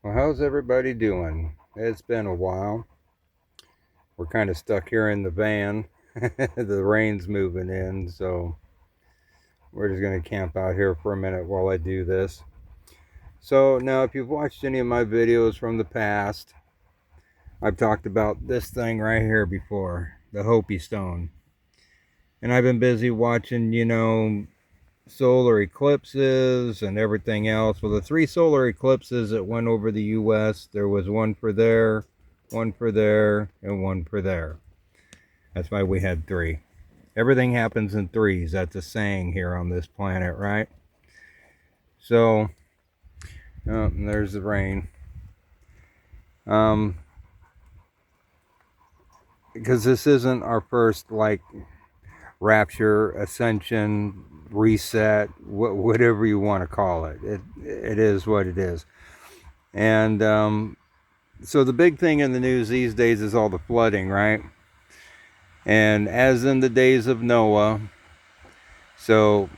Well, how's everybody doing? It's been a while. We're kind of stuck here in the van. The rain's moving in, so we're just going to camp out here for a minute while I do this. So, now if you've watched any of my videos from the past, I've talked about this thing right here before, the Hopi Stone. And I've been busy watching, solar eclipses and everything else. Well, the 3 solar eclipses that went over the US, there was one for there, one for there, and one for there. That's why we had 3. Everything happens in threes. That's a saying here on this planet, right? So, there's the rain. Because this isn't our first, rapture, ascension, reset, whatever you want to call it. It is what it is. And so the big thing in the news these days is all the flooding, right? And as in the days of Noah, so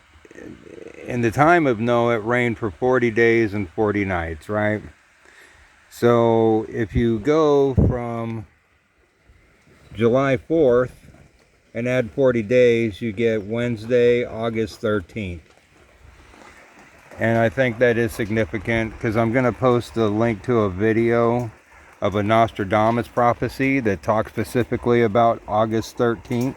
in the time of Noah, it rained for 40 days and 40 nights, right? So if you go from July 4th and add 40 days, you get Wednesday, August 13th. And I think that is significant because I'm going to post a link to a video of a Nostradamus prophecy that talks specifically about August 13th.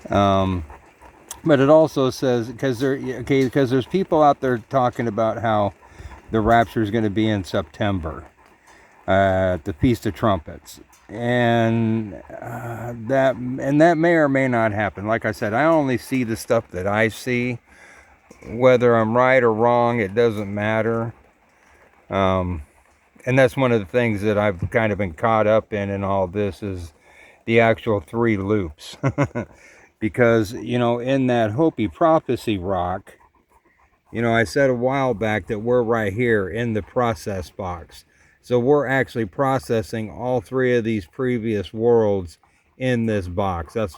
But it also says, because there's people out there talking about how the rapture is going to be in September, at the Feast of Trumpets, and that may or may not happen. Like I said, I only see the stuff that I see. Whether I'm right or wrong, it doesn't matter. And that's one of the things that I've kind of been caught up in all this is the actual 3 loops. Because, in that Hopi prophecy rock, I said a while back that we're right here in the process box. So we're actually processing all 3 of these previous worlds in this box. That's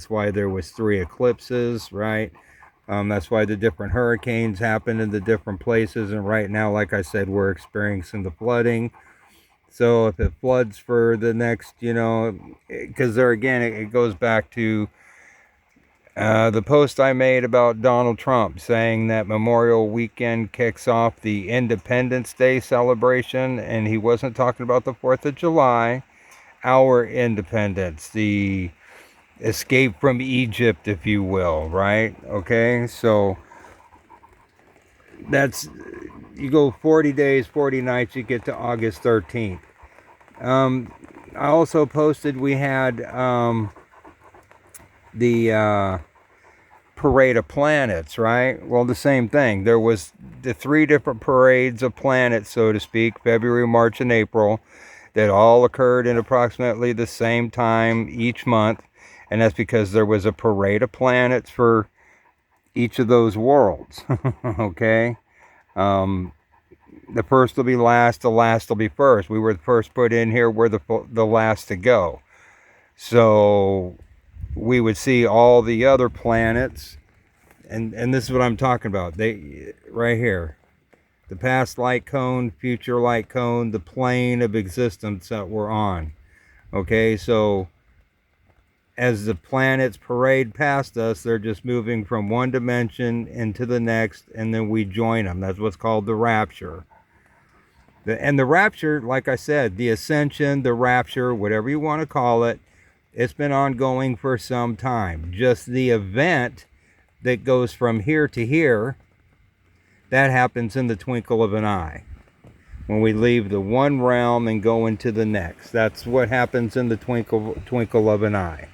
why there was 3 eclipses, right? That's why the different hurricanes happen in the different places. And right now, like I said, we're experiencing the flooding. So if it floods for the next, because there again, it goes back to the post I made about Donald Trump saying that Memorial Weekend kicks off the Independence Day celebration. And he wasn't talking about the 4th of July, our independence, the escape from Egypt, if you will, right? Okay, so that's, you go 40 days, 40 nights, you get to August 13th. I also posted we had the parade of planets, right? Well, the same thing. There was the 3 different parades of planets, so to speak, February, March, and April, that all occurred in approximately the same time each month. And that's because there was a parade of planets for each of those worlds. Okay? The first will be last, the last will be first. We were the first put in here, we're the last to go. So we would see all the other planets, and this is what I'm talking about. They right here. The past light cone, future light cone, the plane of existence that we're on. Okay, so as the planets parade past us, they're just moving from one dimension into the next, and then we join them. That's what's called the rapture. And the rapture, like I said, the ascension, the rapture, whatever you want to call it, it's been ongoing for some time. Just the event that goes from here to here, that happens in the twinkle of an eye. When we leave the one realm and go into the next, that's what happens in the twinkle of an eye.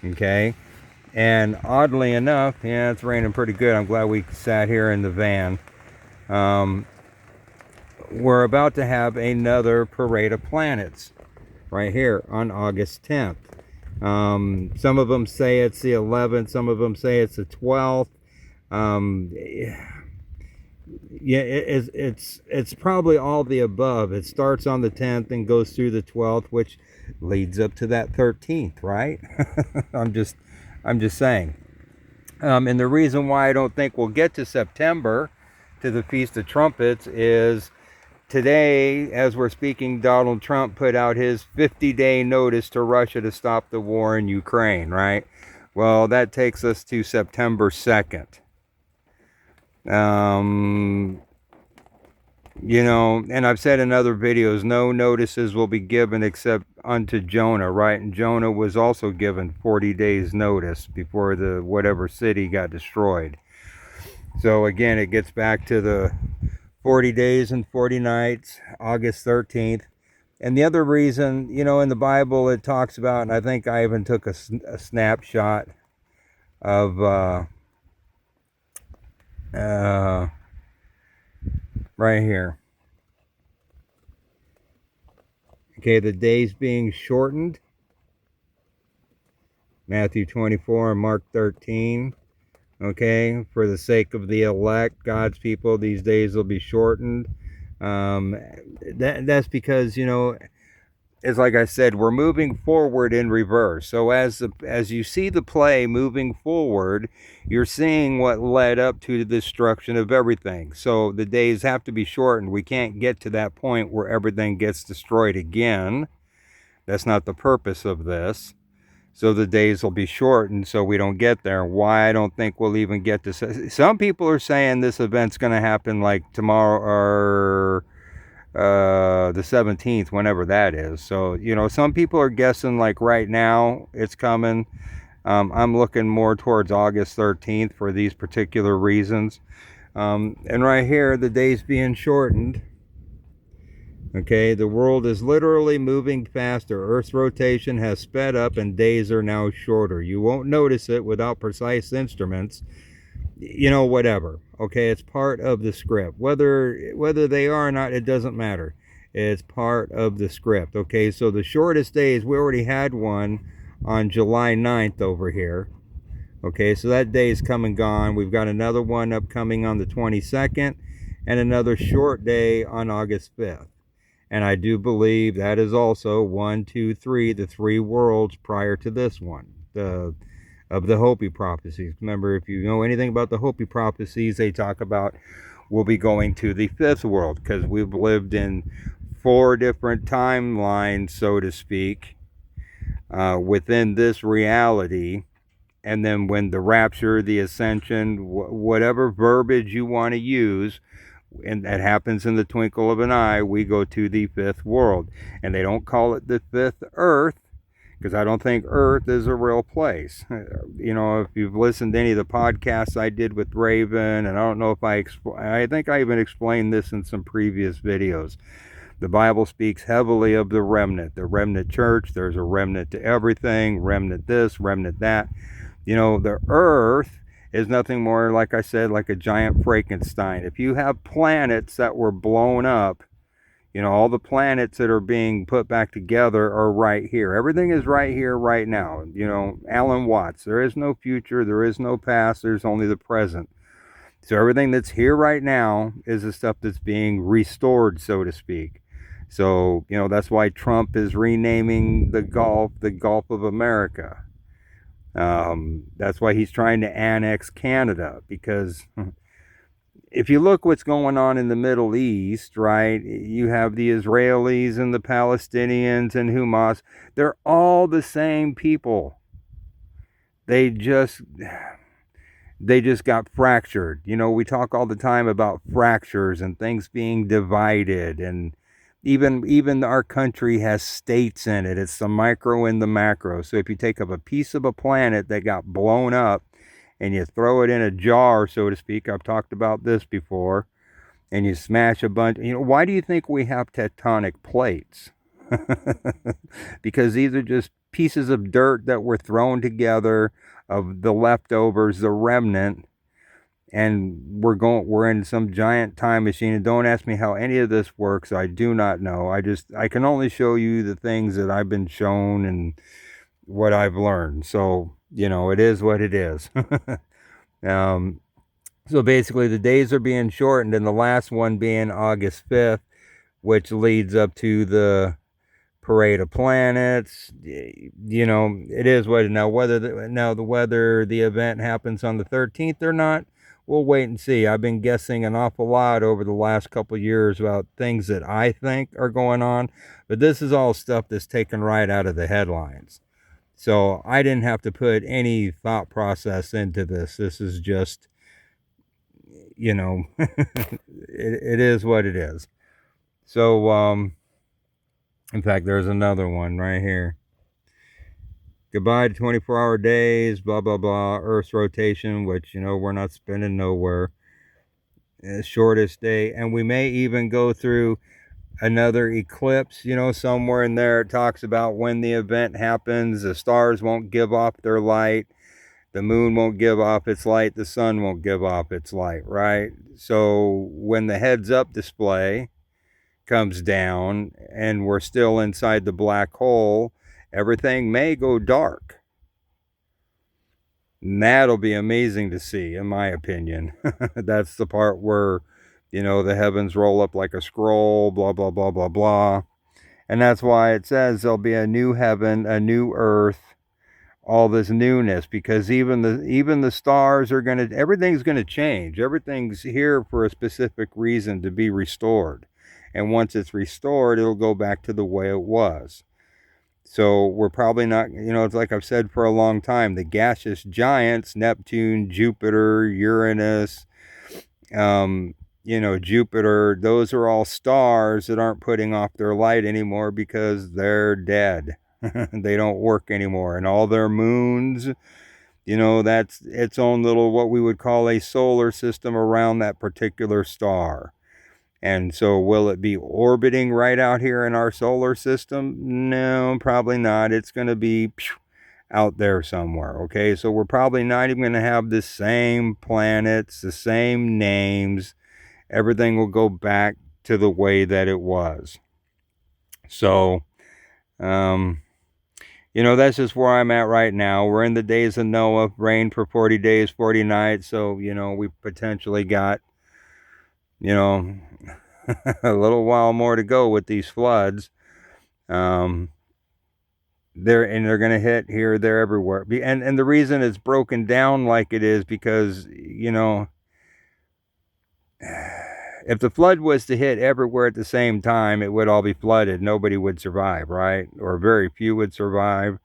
Okay, and oddly enough, yeah, it's raining pretty good. I'm glad we sat here in the van. We're about to have another parade of planets right here on August 10th. Some of them say it's the 11th, some of them say it's the 12th. Yeah, it's probably all the above. It starts on the 10th and goes through the 12th, which leads up to that 13th, right? I'm just saying. And the reason why I don't think we'll get to September, to the Feast of Trumpets, is today, as we're speaking, Donald Trump put out his 50-day notice to Russia to stop the war in Ukraine, right? Well, that takes us to September 2nd. You know, and I've said in other videos, no notices will be given except unto Jonah, right? And Jonah was also given 40 days notice before the whatever city got destroyed. So again, it gets back to the 40 days and 40 nights, August 13th. And the other reason, you know, in the Bible it talks about, and I think I even took a snapshot of right here. Okay, the days being shortened. Matthew 24 and Mark 13. Okay, for the sake of the elect, God's people, these days will be shortened. That's because, you know, it's like I said, we're moving forward in reverse. So as you see the play moving forward, you're seeing what led up to the destruction of everything. So the days have to be shortened. We can't get to that point where everything gets destroyed again. That's not the purpose of this. So the days will be shortened so we don't get there. Why I don't think we'll even get to... Some people are saying this event's going to happen like tomorrow or the 17th, whenever that is. So, you know, some people are guessing like right now it's coming. I'm looking more towards August 13th for these particular reasons. And right here, the days being shortened. Okay, the world is literally moving faster. Earth's rotation has sped up and days are now shorter. You won't notice it without precise instruments. You know, whatever. Okay, it's part of the script. Whether they are or not, it doesn't matter. It's part of the script. Okay, so the shortest days, we already had one on July 9th over here. Okay, so that day is come and gone. We've got another one upcoming on the 22nd and another short day on August 5th. And I do believe that is also 1, 2, 3, the 3 worlds prior to this one, of the Hopi prophecies. Remember, if you know anything about the Hopi prophecies, they talk about we'll be going to the 5th world because we've lived in 4 different timelines, so to speak, within this reality. And then when the rapture, the ascension, whatever verbiage you want to use, and that happens in the twinkle of an eye, we go to the 5th world. And they don't call it the 5th earth, because I don't think Earth is a real place. You know, if you've listened to any of the podcasts I did with Raven, and I don't know if I think I even explained this in some previous videos. The Bible speaks heavily of the remnant church. There's a remnant to everything, remnant this, remnant that. You know, the Earth is nothing more, like I said, like a giant Frankenstein. If you have planets that were blown up, you know, all the planets that are being put back together are right here. Everything is right here, right now. You know, Alan Watts, there is no future, there is no past, there's only the present. So everything that's here right now is the stuff that's being restored, so to speak. So, you know, that's why Trump is renaming the Gulf of America. That's why he's trying to annex Canada, because if you look what's going on in the Middle East, right, you have the Israelis and the Palestinians and Hamas. They're all the same people. They just got fractured. You know, we talk all the time about fractures and things being divided, and even our country has states in it. It's the micro and the macro. So if you take up a piece of a planet that got blown up and you throw it in a jar, so to speak, I've talked about this before, and you smash a bunch, you know, why do you think we have tectonic plates? Because these are just pieces of dirt that were thrown together of the leftovers, the remnant, and we're in some giant time machine. And don't ask me how any of this works. I do not know. I can only show you the things that I've been shown and what I've learned. So, you know, it is what it is. So basically the days are being shortened, and the last one being August 5th, which leads up to the Parade of Planets. You know, it is what it is. Now, whether the event happens on the 13th or not, we'll wait and see. I've been guessing an awful lot over the last couple of years about things that I think are going on, but this is all stuff that's taken right out of the headlines. So I didn't have to put any thought process into this. This is just, it is what it is. So, in fact, there's another one right here. Goodbye to 24-hour days, blah, blah, blah, Earth's rotation, which, we're not spinning nowhere. Shortest day. And we may even go through another eclipse, somewhere in there. It talks about when the event happens. The stars won't give off their light. The moon won't give off its light. The sun won't give off its light, right? So when the heads up display comes down and we're still inside the black hole, everything may go dark. And that'll be amazing to see, in my opinion. That's the part where, the heavens roll up like a scroll, blah, blah, blah, blah, blah. And that's why it says there'll be a new heaven, a new earth, all this newness, because even the stars are everything's going to change. Everything's here for a specific reason, to be restored. And once it's restored, it'll go back to the way it was. So we're probably not, it's like I've said for a long time, the gaseous giants, Neptune, Jupiter, Uranus, Jupiter, those are all stars that aren't putting off their light anymore because they're dead. They don't work anymore. And all their moons, that's its own little, what we would call a solar system around that particular star. And so will it be orbiting right out here in our solar system? No, probably not. It's going to be out there somewhere, okay? So we're probably not even going to have the same planets, the same names. Everything will go back to the way that it was. So, that's just where I'm at right now. We're in the days of Noah, rain for 40 days, 40 nights. So, we potentially got, a little while more to go with these floods. They're going to hit here, there, everywhere. And the reason it's broken down like it is because, if the flood was to hit everywhere at the same time, it would all be flooded. Nobody would survive, right? Or very few would survive.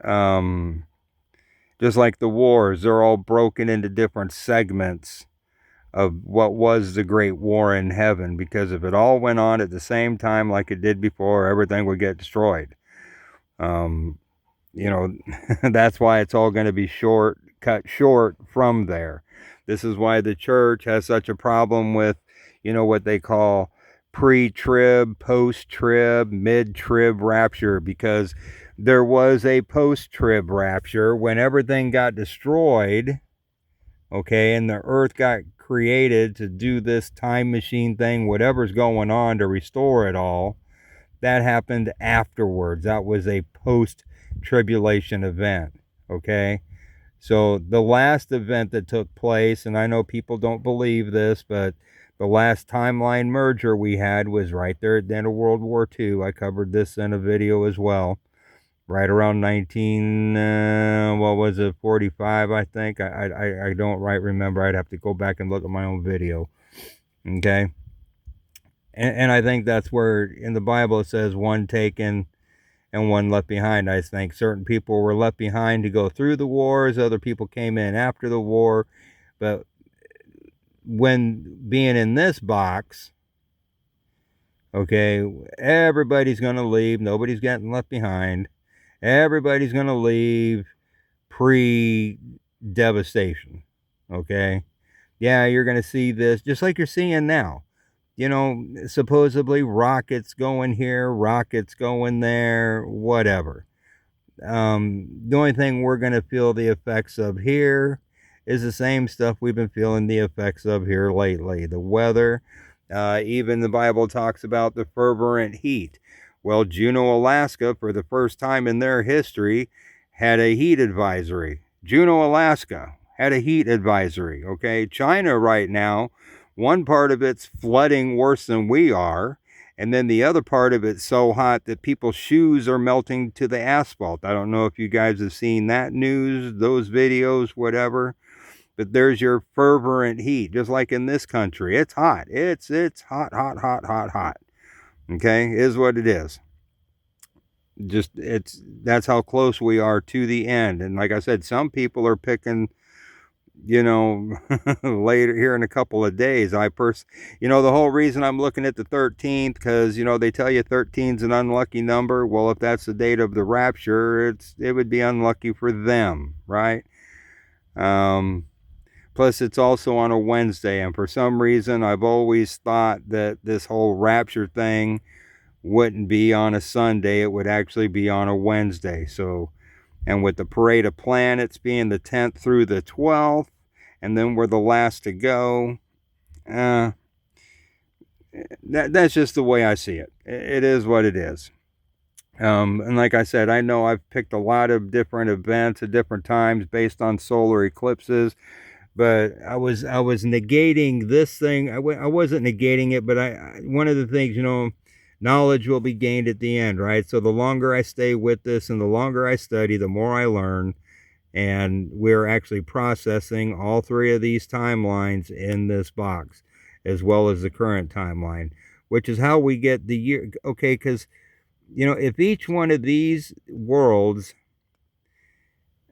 Just like the wars, they're all broken into different segments of what was the Great War in heaven, because if it all went on at the same time like it did before, everything would get destroyed. That's why it's all going to be cut short from there. This is why the church has such a problem with, what they call pre-trib, post-trib, mid-trib rapture, because there was a post-trib rapture when everything got destroyed, okay, and the earth got created to do this time machine thing, whatever's going on to restore it all. That happened afterwards. That was a post-tribulation event, okay? So the last event that took place, and I know people don't believe this, but the last timeline merger we had was right there at the end of World War II. I covered this in a video as well. Right around 45, I think. I don't remember. I'd have to go back and look at my own video. Okay? And I think that's where in the Bible it says one taken and one left behind. I think certain people were left behind to go through the wars. Other people came in after the war. But when being in this box, okay, everybody's going to leave. Nobody's getting left behind. Everybody's going to leave pre-devastation, okay? Yeah, you're going to see this just like you're seeing now. Supposedly rockets going here, rockets going there, whatever. The only thing we're going to feel the effects of here is the same stuff we've been feeling the effects of here lately. The weather, even the Bible talks about the fervent heat. Well, Juneau, Alaska, for the first time in their history, had a heat advisory. Juneau, Alaska had a heat advisory, okay? China right now, one part of it's flooding worse than we are, and then the other part of it's so hot that people's shoes are melting to the asphalt. I don't know if you guys have seen that news, those videos, whatever. but there's your fervent heat, just like in this country. It's hot. It's hot, hot, hot, hot, hot. Okay, is what it is. Just that's how close we are to the end. And like I said, some people are picking, you know, later here in a couple of days. The whole reason I'm looking at the 13th, because they tell you 13 is an unlucky number. Well, if that's the date of the rapture, it would be unlucky for them, right? Plus, it's also on a Wednesday, and for some reason, I've always thought that this whole rapture thing wouldn't be on a Sunday. It would actually be on a Wednesday. So, and with the Parade of Planets being the 10th through the 12th, and then we're the last to go, that's just the way I see it. It is what it is. And like I said, I know I've picked a lot of different events at different times based on solar eclipses, but I was negating this thing. I wasn't negating it, but one of the things, knowledge will be gained at the end, right? So the longer I stay with this and the longer I study, the more I learn. And we're actually processing all three of these timelines in this box, as well as the current timeline, which is how we get the year. Okay, because, if each one of these worlds,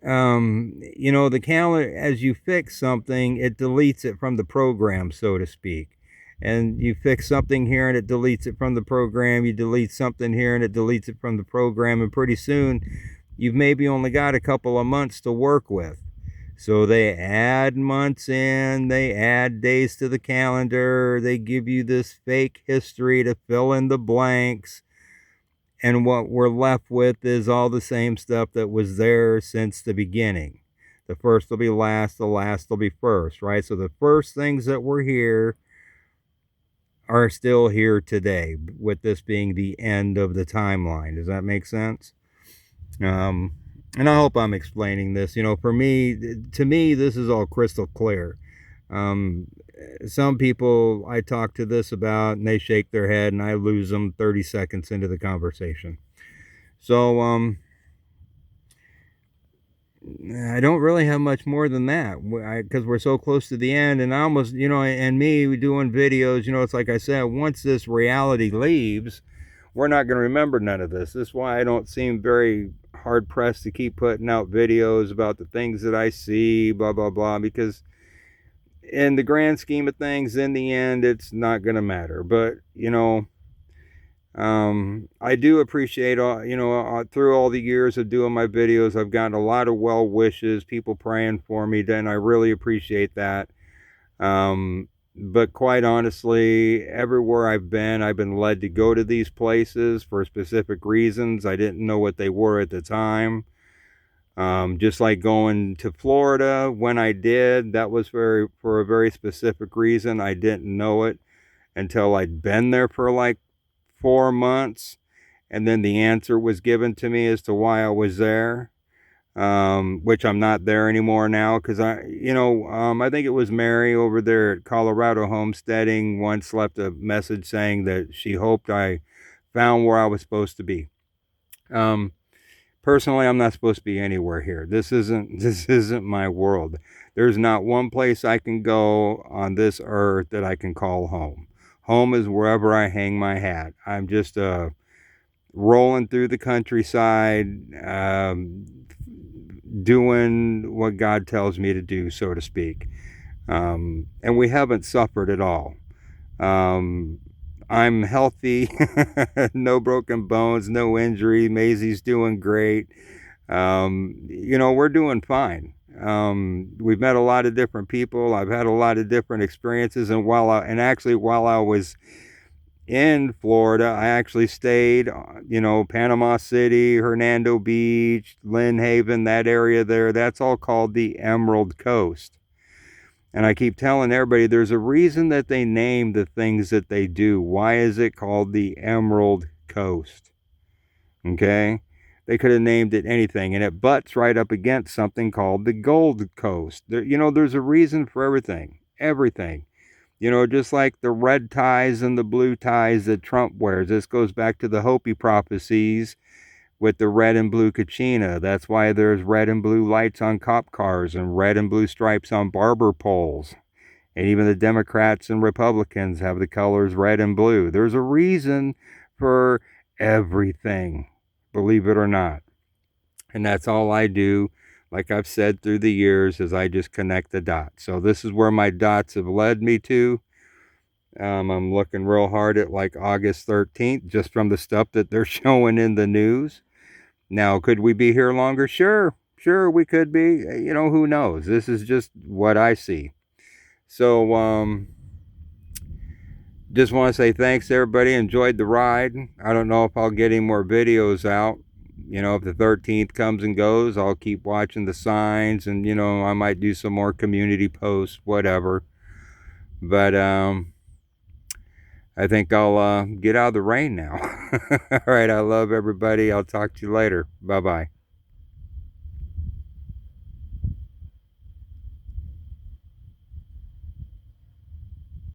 the calendar, as you fix something, it deletes it from the program, so to speak. And you fix something here and it deletes it from the program. You delete something here and it deletes it from the program. And pretty soon, you've maybe only got a couple of months to work with. So they add months in, they add days to the calendar, they give you this fake history to fill in the blanks. And what we're left with is all the same stuff that was there since the beginning. The first will be last, the last will be first, right? So the first things that were here are still here today, with this being the end of the timeline. Does that make sense? And I hope I'm explaining this. To me, this is all crystal clear. Some people I talk to this about and they shake their head and I lose them 30 seconds into the conversation. So, I don't really have much more than that, because we're so close to the end, and I almost, and me doing videos, it's like I said, once this reality leaves, we're not going to remember none of this. This is why I don't seem very hard pressed to keep putting out videos about the things that I see, blah, blah, blah, because in the grand scheme of things, in the end, it's not going to matter. But, I do appreciate, through all the years of doing my videos, I've gotten a lot of well wishes, people praying for me, and I really appreciate that. But quite honestly, everywhere I've been led to go to these places for specific reasons. I didn't know what they were at the time. Just like going to Florida, when I did, that was for a very specific reason. I didn't know it until I'd been there for like 4 months, and then the answer was given to me as to why I was there, which I'm not there anymore now, because I think it was Mary over there at Colorado Homesteading once left a message saying that she hoped I found where I was supposed to be. Personally, I'm not supposed to be anywhere here. This isn't my world. There's not one place I can go on this earth that I can call home. Home is wherever I hang my hat. I'm just rolling through the countryside, doing what God tells me to do, so to speak. And we haven't suffered at all. I'm healthy, no broken bones, no injury. Maisie's doing great. We're doing fine. We've met a lot of different people. I've had a lot of different experiences. And while I was in Florida, I actually stayed, Panama City, Hernando Beach, Lynn Haven, that area there. That's all called the Emerald Coast. And I keep telling everybody, there's a reason that they name the things that they do. Why is it called the Emerald Coast? Okay? They could have named it anything, and it butts right up against something called the Gold Coast. There's a reason for everything. Everything. Just like the red ties and the blue ties that Trump wears. This goes back to the Hopi prophecies, with the red and blue Kachina. That's why there's red and blue lights on cop cars and red and blue stripes on barber poles. And even the Democrats and Republicans have the colors red and blue. There's a reason for everything, believe it or not. And that's all I do, like I've said through the years, is I just connect the dots. So this is where my dots have led me to. I'm looking real hard at like August 13th, just from the stuff that they're showing in the news. Now, could we be here longer? Sure, we could be. You know, who knows? This is just what I see. So, just want to say thanks, everybody. Enjoyed the ride. I don't know if I'll get any more videos out. You know, if the 13th comes and goes, I'll keep watching the signs, and, you know, I might do some more community posts, whatever. But, I think I'll get out of the rain now. All right, I love everybody. I'll talk to you later. Bye-bye.